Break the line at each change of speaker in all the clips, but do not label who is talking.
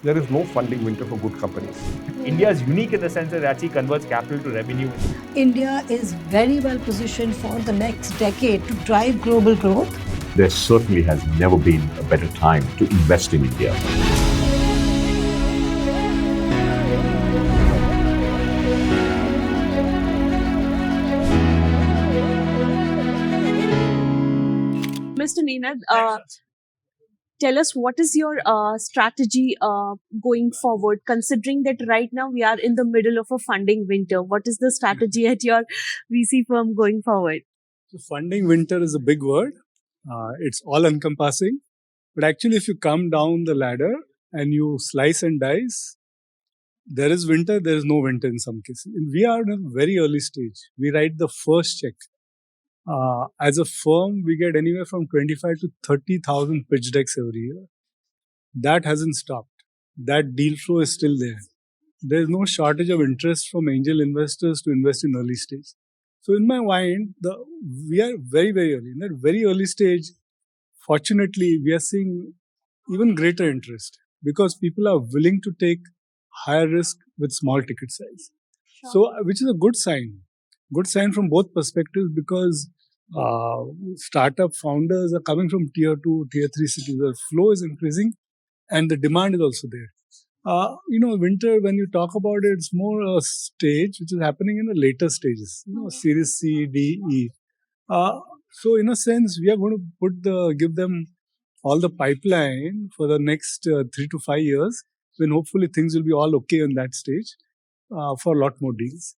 there is no funding winter for good companies.
India is unique in the sense that it actually converts capital to revenue.
India is very well positioned for the next decade to drive global growth.
There certainly has never been a better time to invest in India.
Mr. Ninad, tell us what is your strategy going forward, considering that right now we are in the middle of a funding winter. What is the strategy at your VC firm going forward?
So funding winter is a big word. It's all encompassing. But actually, if you come down the ladder and you slice and dice, there is winter, there is no winter in some cases. And we are in a very early stage. We write the first check. As a firm, we get anywhere from 25 to 30,000 pitch decks every year. That hasn't stopped. That deal flow is still there. There's no shortage of interest from angel investors to invest in early stage. So in my mind, we are very, very early. In that very early stage, fortunately, we are seeing even greater interest because people are willing to take higher risk with small ticket size.
Sure.
So, which is a good sign. Good sign from both perspectives because startup founders are coming from tier 2, tier 3 cities. The flow is increasing and the demand is also there. Winter, when you talk about it, it's more a stage which is happening in the later stages, Series C, D, E. So in a sense, we are going to give them all the pipeline for the next 3 to 5 years when hopefully things will be all okay on that stage for a lot more deals.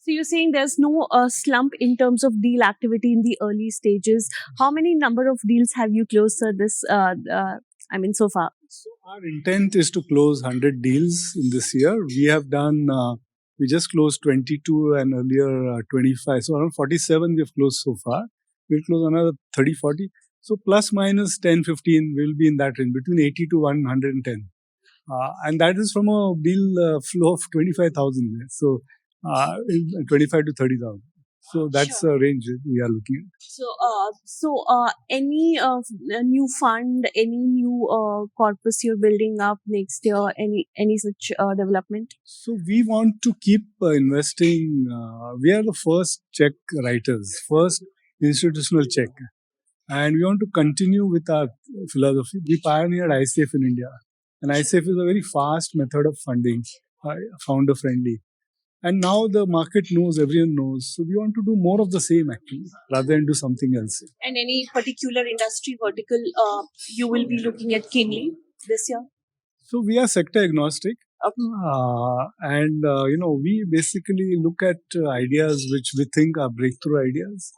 So you're saying there's no slump in terms of deal activity in the early stages. How many number of deals have you closed, sir, so far?
So our intent is to close 100 deals in this year. We have done, we just closed 22 and earlier 25. So around 47 we have closed so far. We'll close another 30, 40. So plus minus 10, 15 will be in that range, between 80 to 110. And that is from a deal flow of 25,000. So 25 to 30,000. So that's
Sure.
the range we are looking at.
So any new fund, any new corpus you're building up next year, any such development?
So we want to keep investing. We are the first check writers, first institutional check. And we want to continue with our philosophy. We pioneered ICF in India. And ICF is a very fast method of funding, founder friendly. And now the market knows, everyone knows. So we want to do more of the same actually, rather than do something else.
And any particular industry vertical you will be looking at keenly this year?
So we are sector agnostic.
Okay.
We basically look at ideas which we think are breakthrough ideas,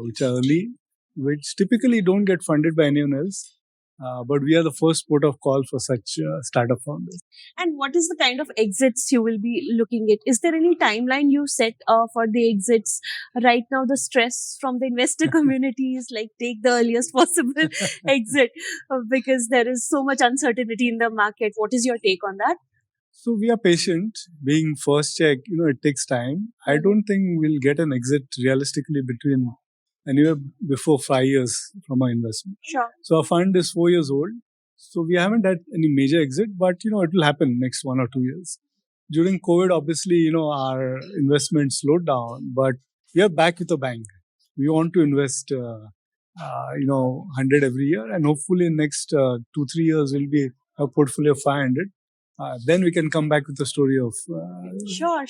which are early, which typically don't get funded by anyone else. But we are the first port of call for such startup founders.
And what is the kind of exits you will be looking at? Is there any timeline you set for the exits? Right now, the stress from the investor community is like take the earliest possible exit because there is so much uncertainty in the market. What is your take on that?
So we are patient. Being first check, it takes time. I don't think we'll get an exit realistically between anywhere before 5 years from our investment.
Sure.
So our fund is 4 years old. So we haven't had any major exit, but it will happen next 1 or 2 years. During COVID, obviously, our investment slowed down, but we are back with a bang. We want to invest, 100 every year, and hopefully in next 2-3 years will be a portfolio of 500. Then we can come back with the story of...
Sure.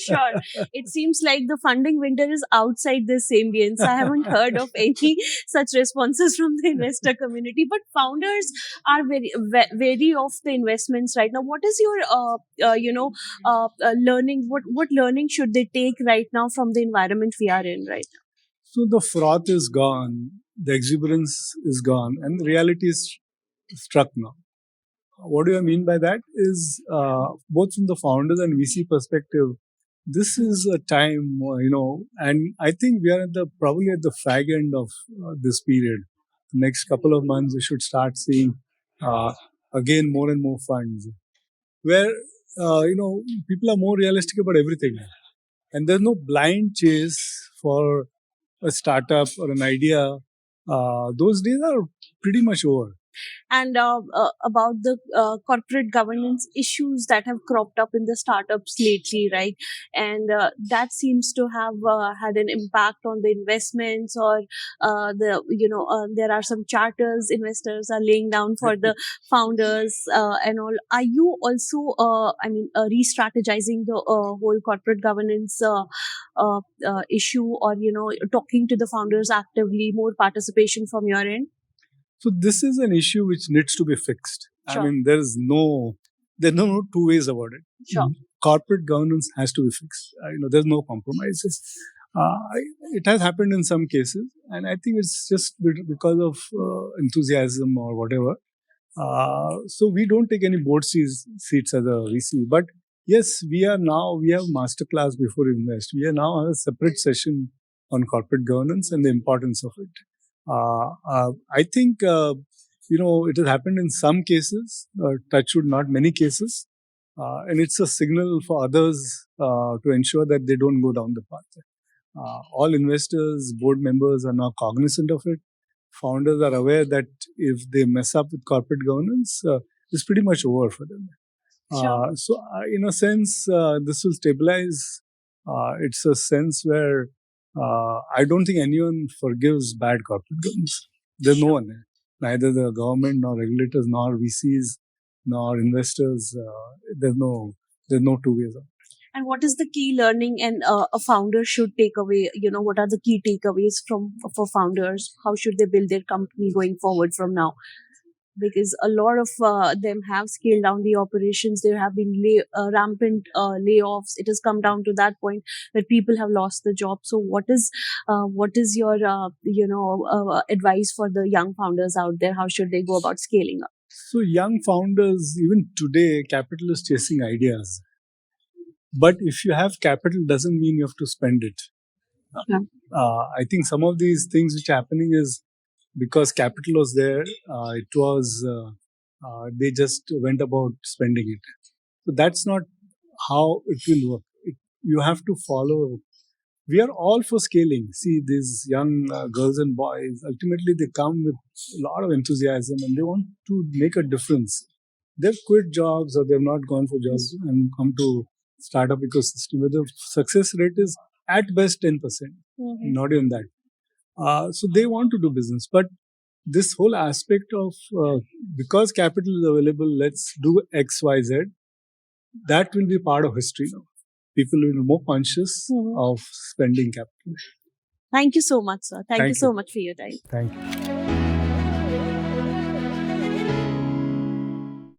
It seems like the funding winter is outside this ambience. I haven't heard of any such responses from the investor community. But founders are very wary of the investments right now. What is your, learning? What learning should they take right now from the environment we are in right now?
So the froth is gone. The exuberance is gone. And the reality is struck now. What do I mean by that is both from the founders and VC perspective, this is a time, and I think we are probably at the fag end of this period. The next couple of months, we should start seeing again more and more funds where, people are more realistic about everything. And there's no blind chase for a startup or an idea. Those days are pretty much over.
and about the corporate governance issues that have cropped up in the startups lately, right? And that seems to have had an impact on the investments, or there are some charters investors are laying down for the founders and all. Are you also, re-strategizing the whole corporate governance issue, or talking to the founders actively, more participation from your end?
So this is an issue which needs to be fixed.
Sure.
I mean, there's no two ways about it.
Sure.
Corporate governance has to be fixed. There's no compromises. It has happened in some cases, and I think it's just because of enthusiasm or whatever. So we don't take any board seats as a VC. But yes, we have masterclass before we invest. We are now have a separate session on corporate governance and the importance of it. I think, it has happened in some cases, touch wood, not many cases. And it's a signal for others to ensure that they don't go down the path. All investors, board members are now cognizant of it. Founders are aware that if they mess up with corporate governance, it's pretty much over for them.
Sure.
So, in a sense, this will stabilize. It's a sense where I don't think anyone forgives bad corporate governance. There's no one there. Neither the government, nor regulators, nor VCs, nor investors. There's no two ways out.
And what is the key learning and a founder should take away? What are the key takeaways for founders? How should they build their company going forward from now? Because a lot of them have scaled down the operations. There have been rampant layoffs. It has come down to that point where people have lost the job. So what is your advice for the young founders out there? How should they go about scaling up?
So young founders, even today, capital is chasing ideas. But if you have capital, doesn't mean you have to spend it.
Yeah.
I think some of these things which are happening is because capital was there, they just went about spending it. So that's not how it will work. You have to follow. We are all for scaling. See, these young girls and boys, ultimately they come with a lot of enthusiasm and they want to make a difference. They've quit jobs or they've not gone for jobs and come to startup ecosystem where the success rate is at best 10%, not even that. So they want to do business. But this whole aspect of because capital is available, let's do X, Y, Z, that will be part of history now. People will be more conscious of spending capital.
Thank you so much, sir. Thank you so
you.
much for your time.
Thank you.